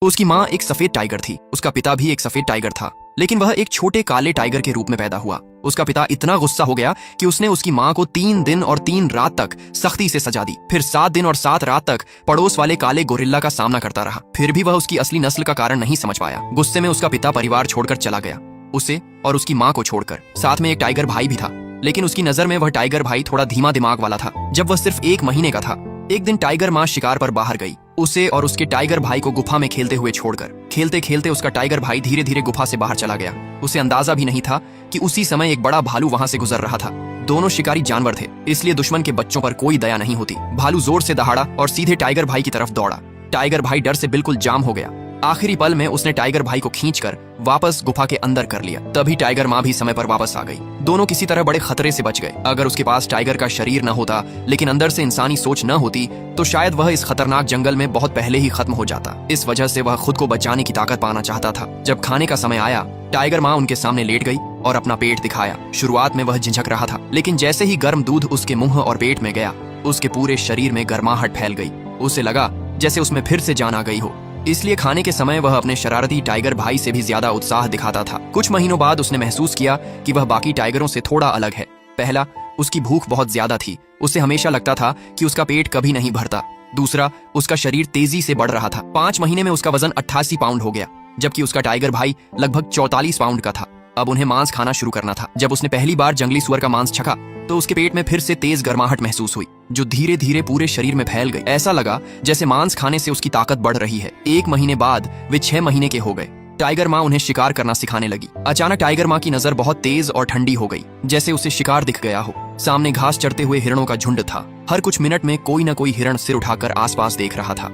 उसकी माँ एक सफेद टाइगर थी, उसका पिता भी एक सफेद टाइगर था, लेकिन वह एक छोटे काले टाइगर के रूप में पैदा हुआ। उसका पिता इतना गुस्सा हो गया कि उसने उसकी माँ को 3 दिन और 3 रात तक सख्ती से सजा दी। फिर 7 दिन और 7 रात तक पड़ोस वाले काले गोरिल्ला का सामना करता रहा। फिर भी वह उसकी असली नस्ल का कारण नहीं समझ पाया। गुस्से में उसका पिता परिवार छोड़कर चला गया, उसे और उसकी माँ को छोड़कर। साथ में एक टाइगर भाई भी था, लेकिन उसकी नजर में वह टाइगर भाई थोड़ा धीमा दिमाग वाला था। जब वह सिर्फ 1 महीने का था, एक दिन टाइगर माँ शिकार पर बाहर गई, उसे और उसके टाइगर भाई को गुफा में खेलते हुए छोड़कर। खेलते खेलते उसका टाइगर भाई धीरे धीरे गुफा से बाहर चला गया। उसे अंदाजा भी नहीं था कि उसी समय एक बड़ा भालू वहां से गुजर रहा था। दोनों शिकारी जानवर थे, इसलिए दुश्मन के बच्चों पर कोई दया नहीं होती। भालू जोर से दहाड़ा और सीधे टाइगर भाई की तरफ दौड़ा। टाइगर भाई डर से बिल्कुल जाम हो गया। आखिरी पल में उसने टाइगर भाई को खींचकर वापस गुफा के अंदर कर लिया। तभी टाइगर माँ भी समय पर वापस आ गई। दोनों किसी तरह बड़े खतरे से बच गए। अगर उसके पास टाइगर का शरीर न होता, लेकिन अंदर से इंसानी सोच न होती, तो शायद वह इस खतरनाक जंगल में बहुत पहले ही खत्म हो जाता। इस वजह से वह खुद को बचाने की ताकत पाना चाहता था। जब खाने का समय आया, टाइगर माँ उनके सामने लेट गई और अपना पेट दिखाया। शुरुआत में वह झिझक रहा था, लेकिन जैसे ही गर्म दूध उसके मुंह और पेट में गया, उसके पूरे शरीर में गर्माहट फैल गई। उसे लगा जैसे उसमें फिर से जान आ गई हो। इसलिए खाने के समय वह अपने शरारती टाइगर भाई से भी ज्यादा उत्साह दिखाता था। कुछ महीनों बाद उसने महसूस किया कि वह बाकी टाइगरों से थोड़ा अलग है। पहला, उसकी भूख बहुत ज्यादा थी। उसे हमेशा लगता था कि उसका पेट कभी नहीं भरता। दूसरा, उसका शरीर तेजी से बढ़ रहा था। 5 महीने में उसका वजन 88 पाउंड हो गया, जबकि उसका टाइगर भाई लगभग 44 पाउंड का था। अब उन्हें मांस खाना शुरू करना था। जब उसने पहली बार जंगली सुअर का मांस चखा, तो उसके पेट में फिर से तेज गर्माहट महसूस हुई, जो धीरे धीरे पूरे शरीर में फैल गई। ऐसा लगा जैसे मांस खाने से उसकी ताकत बढ़ रही है। 1 महीने बाद वे 6 महीने के हो गए। टाइगर माँ उन्हें शिकार करना सिखाने लगी। अचानक टाइगर माँ की नजर बहुत तेज और ठंडी हो गई, जैसे उसे शिकार दिख गया हो। सामने घास चरते हुए हिरणों का झुंड था। हर कुछ मिनट में कोई न कोई हिरण सिर उठाकर आसपास देख रहा था।